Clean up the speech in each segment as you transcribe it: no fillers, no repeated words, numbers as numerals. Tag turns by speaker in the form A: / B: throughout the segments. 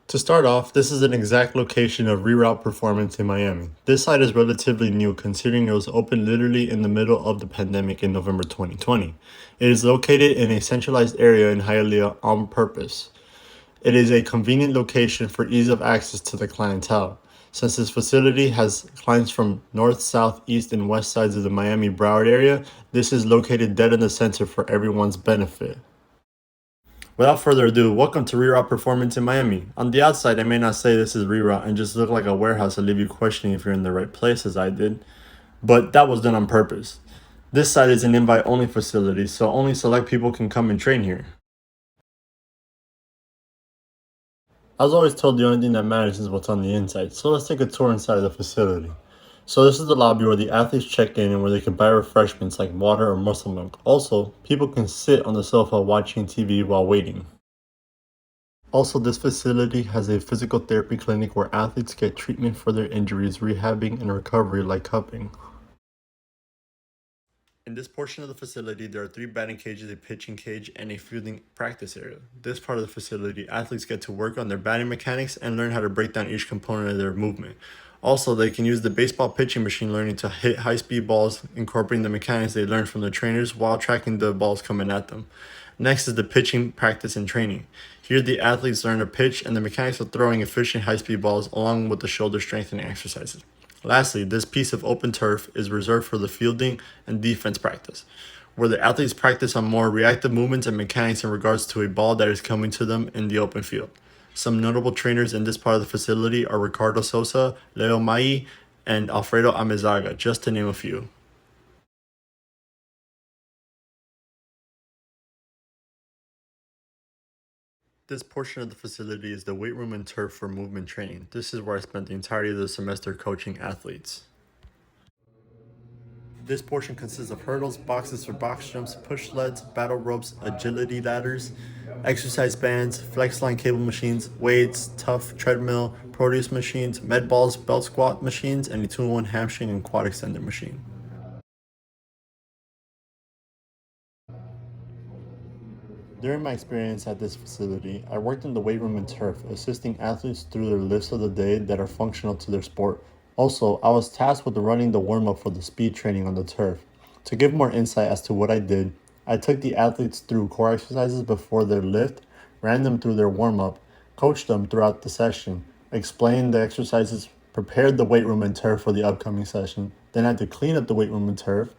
A: To start off, this is an exact location of Reroute Performance in Miami. This site is relatively new considering it was opened literally in the middle of the pandemic in November 2020. It is located in a centralized area in Hialeah on purpose. It is a convenient location for ease of access to the clientele. Since this facility has clients from north, south, east, and west sides of the Miami Broward area, this is located dead in the center for everyone's benefit. Without further ado, welcome to Reroute Performance in Miami. On the outside, I may not say this is Reroute and just look like a warehouse and leave you questioning if you're in the right place as I did, but that was done on purpose. This site is an invite only facility, so only select people can come and train here. I was always told the only thing that matters is what's on the inside, so let's take a tour inside of the facility. So this is the lobby where the athletes check in and where they can buy refreshments like water or muscle milk. Also, people can sit on the sofa watching TV while waiting. Also, this facility has a physical therapy clinic where athletes get treatment for their injuries, rehabbing, and recovery like cupping. In this portion of the facility, there are 3 batting cages, a pitching cage, and a fielding practice area. This part of the facility, athletes get to work on their batting mechanics and learn how to break down each component of their movement. Also, they can use the baseball pitching machine learning to hit high speed balls, incorporating the mechanics they learned from their trainers while tracking the balls coming at them. Next is the pitching practice and training. Here, the athletes learn to pitch and the mechanics of throwing efficient high speed balls along with the shoulder strengthening exercises. Lastly, this piece of open turf is reserved for the fielding and defense practice, where the athletes practice on more reactive movements and mechanics in regards to a ball that is coming to them in the open field. Some notable trainers in this part of the facility are Ricardo Sosa, Leo Mai, and Alfredo Amezaga, just to name a few. This portion of the facility is the weight room and turf for movement training. This is where I spent the entirety of the semester coaching athletes. This portion consists of hurdles, boxes for box jumps, push sleds, battle ropes, agility ladders, exercise bands, flex line cable machines, weights, tough treadmill, Proteus machines, med balls, belt squat machines, and a 2-in-1 hamstring and quad extender machine. During my experience at this facility, I worked in the weight room and turf, assisting athletes through their lifts of the day that are functional to their sport. Also, I was tasked with running the warm up for the speed training on the turf. To give more insight as to what I did, I took the athletes through core exercises before their lift, ran them through their warm up, coached them throughout the session, explained the exercises, prepared the weight room and turf for the upcoming session, then had to clean up the weight room and turf,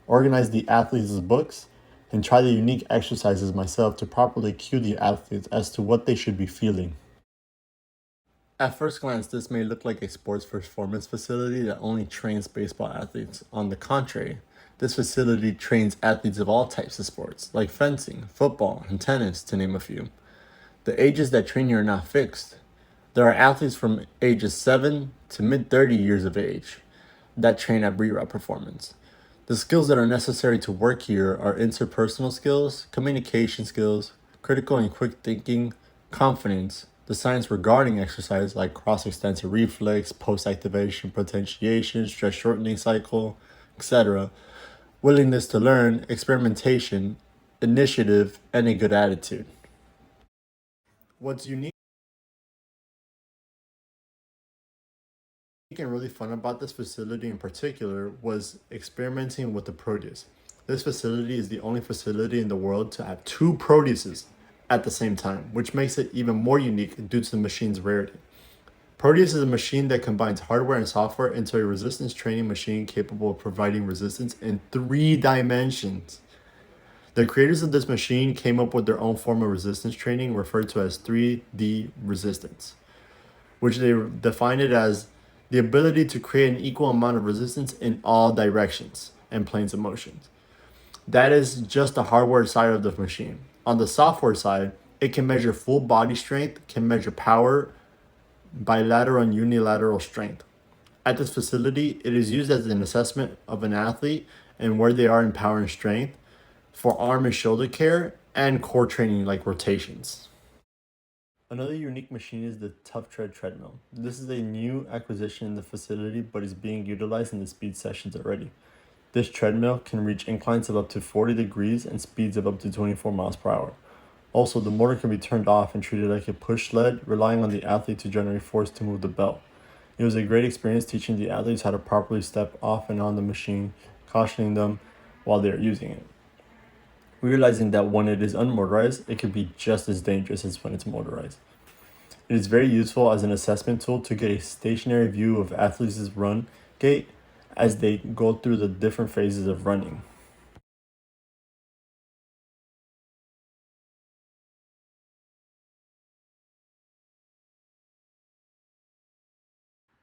A: organize the athletes' books, and try the unique exercises myself to properly cue the athletes as to what they should be feeling. At first glance, this may look like a sports performance facility that only trains baseball athletes. On the contrary, this facility trains athletes of all types of sports, like fencing, football, and tennis, to name a few. The ages that train here are not fixed. There are athletes from ages 7 to mid 30 years of age that train at Reroute Performance. The skills that are necessary to work here are interpersonal skills, communication skills, critical and quick thinking, confidence, the science regarding exercise like cross extensor reflex, post activation, potentiation, stress shortening cycle, etc., willingness to learn, experimentation, initiative, and a good attitude. What's unique and really fun about this facility in particular was experimenting with the Proteus. This facility is the only facility in the world to have 2 Proteuses at the same time, which makes it even more unique due to the machine's rarity. Proteus is a machine that combines hardware and software into a resistance training machine capable of providing resistance in 3 dimensions. The creators of this machine came up with their own form of resistance training referred to as 3D resistance, which they define it as the ability to create an equal amount of resistance in all directions and planes of motion. That is just the hardware side of the machine. On the software side, it can measure full body strength, can measure power, bilateral and unilateral strength. At this facility, it is used as an assessment of an athlete and where they are in power and strength for arm and shoulder care and core training like rotations. Another unique machine is the Tough Treadmill. This is a new acquisition in the facility but is being utilized in the speed sessions already. This treadmill can reach inclines of up to 40 degrees and speeds of up to 24 miles per hour. Also, the motor can be turned off and treated like a push sled, relying on the athlete to generate force to move the belt. It was a great experience teaching the athletes how to properly step off and on the machine, cautioning them while they are using it. Realizing that when it is unmotorized, it can be just as dangerous as when it's motorized. It is very useful as an assessment tool to get a stationary view of athletes' run gait as they go through the different phases of running.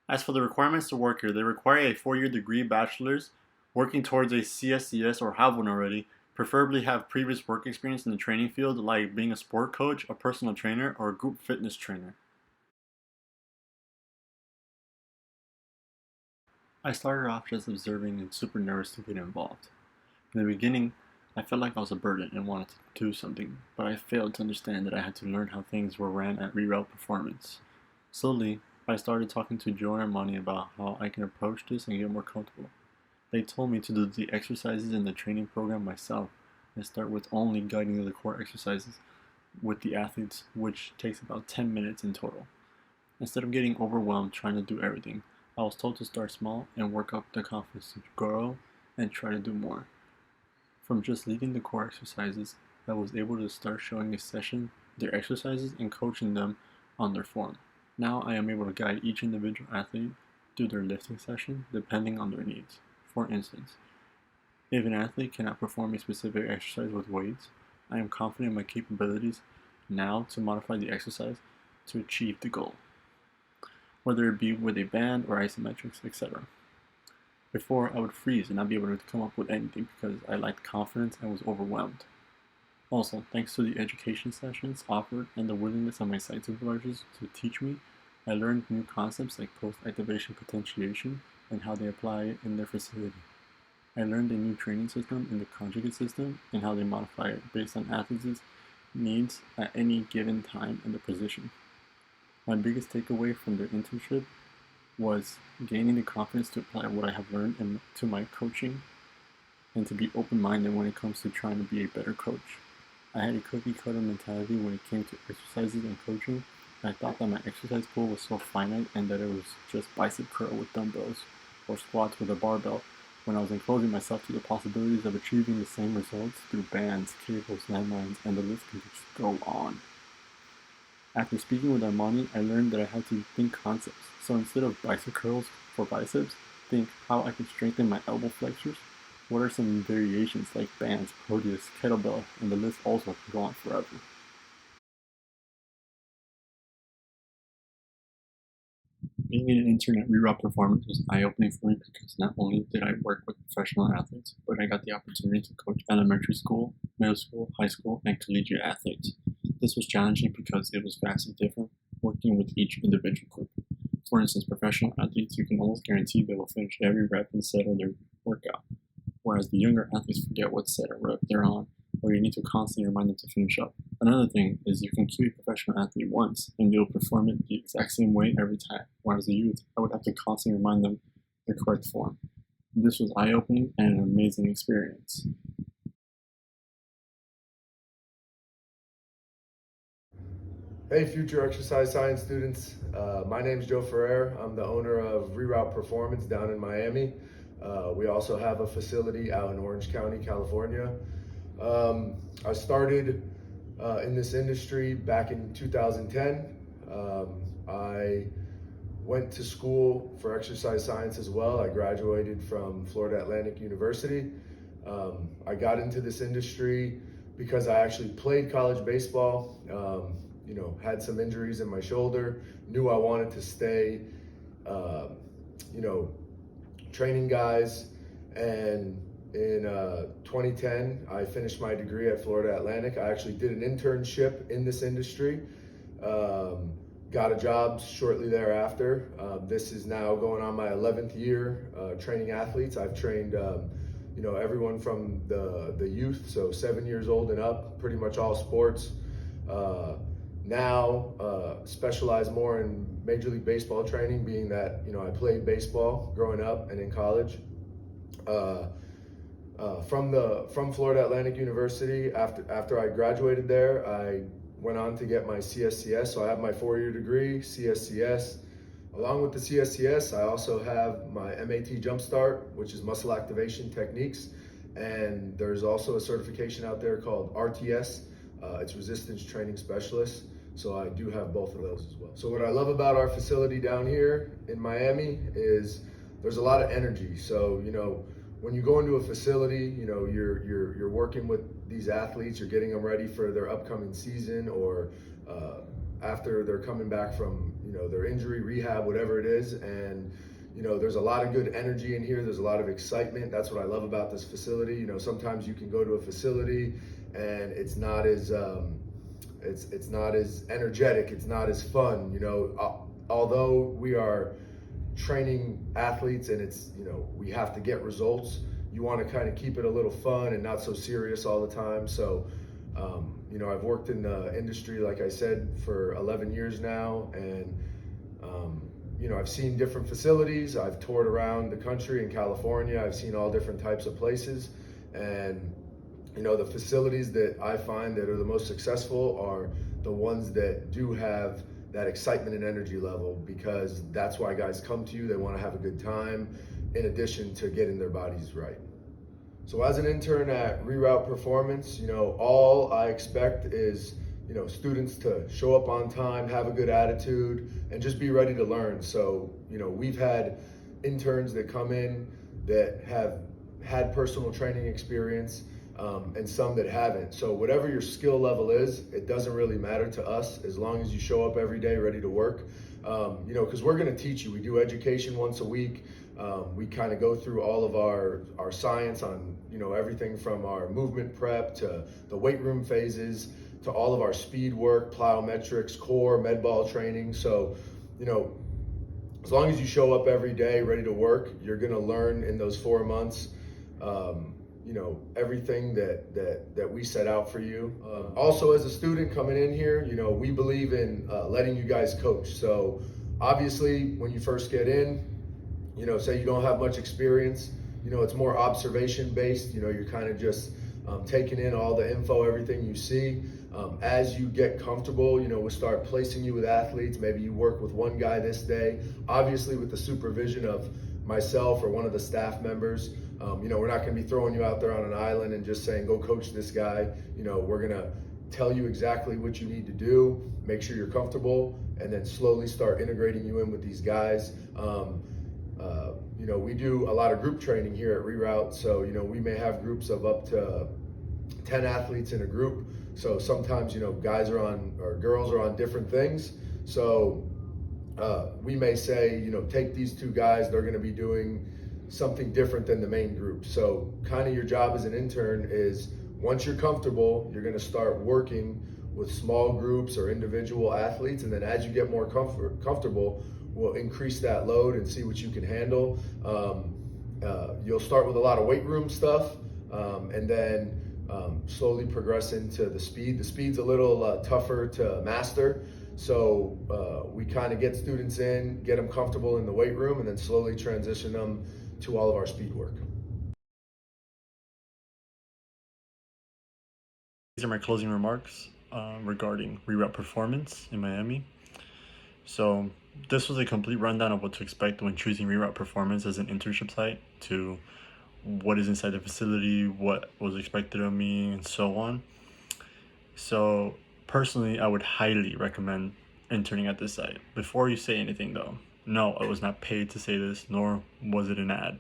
A: As for the requirements to work here, they require a 4-year degree bachelor's, working towards a CSCS or have one already, preferably have previous work experience in the training field like being a sport coach, a personal trainer, or a group fitness trainer. I started off just observing and super nervous to get involved. In the beginning, I felt like I was a burden and wanted to do something, but I failed to understand that I had to learn how things were ran at Reroute Performance. Slowly, I started talking to Joe and Armani about how I can approach this and get more comfortable. They told me to do the exercises in the training program myself and start with only guiding the core exercises with the athletes, which takes about 10 minutes in total. Instead of getting overwhelmed trying to do everything, I was told to start small and work up the confidence to grow and try to do more. From just leading the core exercises, I was able to start showing a session their exercises and coaching them on their form. Now I am able to guide each individual athlete through their lifting session depending on their needs. For instance, if an athlete cannot perform a specific exercise with weights, I am confident in my capabilities now to modify the exercise to achieve the goal, whether it be with a band or isometrics, etc. Before, I would freeze and not be able to come up with anything because I lacked confidence and was overwhelmed. Also, thanks to the education sessions offered and the willingness of my site supervisors to teach me, I learned new concepts like post-activation potentiation and how they apply it in their facility. I learned a new training system in the conjugate system and how they modify it based on athletes' needs at any given time in the position. My biggest takeaway from their internship was gaining the confidence to apply what I have learned to my coaching and to be open-minded when it comes to trying to be a better coach. I had a cookie-cutter mentality when it came to exercises and coaching. I thought that my exercise pool was so finite and that it was just bicep curl with dumbbells or squats with a barbell when I was enclosing myself to the possibilities of achieving the same results through bands, cables, landmines, and the list can just go on. After speaking with Armani, I learned that I had to think concepts. So instead of bicep curls for biceps, think how I can strengthen my elbow flexors. What are some variations like bands, proteus, kettlebell, and the list also can go on forever. Being an intern at Reroute Performance was eye-opening for me because not only did I work with professional athletes, but I got the opportunity to coach elementary school, middle school, high school, and collegiate athletes. This was challenging because it was vastly different working with each individual group. For instance, professional athletes, you can almost guarantee they will finish every rep and set of their workout, whereas the younger athletes forget what set or rep they're on, or you need to constantly remind them to finish up. Another thing is you can cue a professional athlete once and they'll perform it the exact same way every time, whereas the youth, I would have to constantly remind them the correct form. This was eye-opening and an amazing experience.
B: Hey, future exercise science students. My name is Joe Ferrer. I'm the owner of Reroute Performance down in Miami. We also have a facility out in Orange County, California. I started in this industry back in 2010. I went to school for exercise science as well. I graduated from Florida Atlantic University. I got into this industry because I actually played college baseball. Had some injuries in my shoulder, knew I wanted to stay, um, you know, training guys. And in 2010, I finished my degree at Florida Atlantic. I actually did an internship in this industry. Um, got a job shortly thereafter. This is now going on my 11th year training athletes. I've trained, everyone from the youth, so 7 years old and up, pretty much all sports. Uh, Now specialize more in Major League Baseball training, being that I played baseball growing up and in college. Uh, From Florida Atlantic University. After I graduated there, I went on to get my CSCS. So I have my 4-year degree, CSCS. Along with the CSCS, I also have my MAT Jumpstart, which is muscle activation techniques. And there's also a certification out there called RTS. It's resistance training specialist. So I do have both of those as well. So what I love about our facility down here in Miami is there's a lot of energy. So, when you go into a facility, you're working with these athletes, you're getting them ready for their upcoming season, or after they're coming back from their injury, rehab, whatever it is. And there's a lot of good energy in here. There's a lot of excitement. That's what I love about this facility. Sometimes you can go to a facility and it's not as it's not as energetic, it's not as fun. Although we are training athletes and it's we have to get results, you want to kind of keep it a little fun and not so serious all the time. So I've worked in the industry, like I said, for 11 years now, and I've seen different facilities. I've toured around the country in California. I've seen all different types of places, and the facilities that I find that are the most successful are the ones that do have that excitement and energy level, because that's why guys come to you. They want to have a good time in addition to getting their bodies right. So as an intern at Reroute Performance, all I expect is, students to show up on time, have a good attitude, and just be ready to learn. So, we've had interns that come in that have had personal training experience, and some that haven't. So whatever your skill level is, it doesn't really matter to us as long as you show up every day ready to work. Because we're going to teach you. We do education once a week. We kind of go through all of our science on everything from our movement prep to the weight room phases to all of our speed work, plyometrics, core, med ball training. So as long as you show up every day ready to work, you're going to learn in those 4 months everything that we set out for you. Also, as a student coming in here, we believe in letting you guys coach. So obviously when you first get in, say you don't have much experience, it's more observation based. You're kind of just taking in all the info, everything you see. As you get comfortable, we'll start placing you with athletes. Maybe you work with one guy this day, obviously with the supervision of myself or one of the staff members. We're not going to be throwing you out there on an island and just saying, go coach this guy. We're going to tell you exactly what you need to do, make sure you're comfortable, and then slowly start integrating you in with these guys. We do a lot of group training here at Reroute. So, we may have groups of up to 10 athletes in a group. So sometimes, guys are on, or girls are on different things. So we may say, take these 2 guys, they're going to be doing something different than the main group. So kind of your job as an intern is, once you're comfortable, you're going to start working with small groups or individual athletes. And then as you get more comfortable, we'll increase that load and see what you can handle. You'll start with a lot of weight room stuff, and then slowly progress into the speed. The speed's a little tougher to master. So we kind of get students in, get them comfortable in the weight room, and then slowly transition them to all of our speed work.
A: These are my closing remarks regarding Reroute Performance in Miami. So this was a complete rundown of what to expect when choosing Reroute Performance as an internship site, to what is inside the facility, what was expected of me, and so on. So personally, I would highly recommend interning at this site. Before you say anything though, no, I was not paid to say this, nor was it an ad.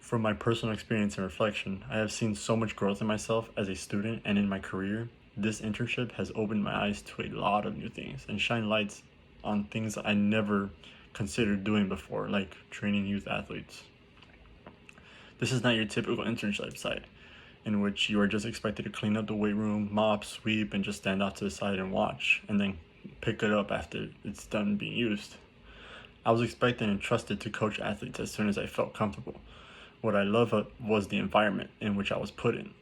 A: From my personal experience and reflection, I have seen so much growth in myself as a student and in my career. This internship has opened my eyes to a lot of new things and shine lights on things I never considered doing before, like training youth athletes. This is not your typical internship site in which you are just expected to clean up the weight room, mop, sweep, and just stand off to the side and watch, and then pick it up after it's done being used. I was expected and trusted to coach athletes as soon as I felt comfortable. What I loved was the environment in which I was put in.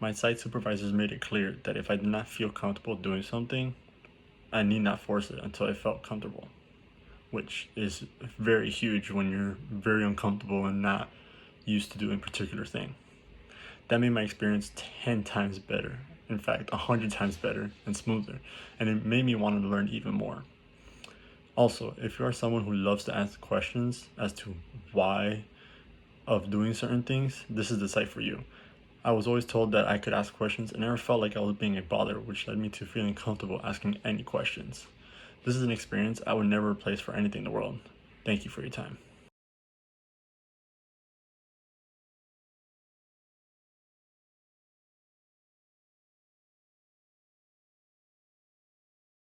A: My site supervisors made it clear that if I did not feel comfortable doing something, I need not force it until I felt comfortable, which is very huge when you're very uncomfortable and not used to doing a particular thing. That made my experience 10 times better. In fact, 100 times better and smoother. And it made me want to learn even more. Also, if you are someone who loves to ask questions as to why of doing certain things, this is the site for you. I was always told that I could ask questions and never felt like I was being a bother, which led me to feeling comfortable asking any questions. This is an experience I would never replace for anything in the world. Thank you for your time.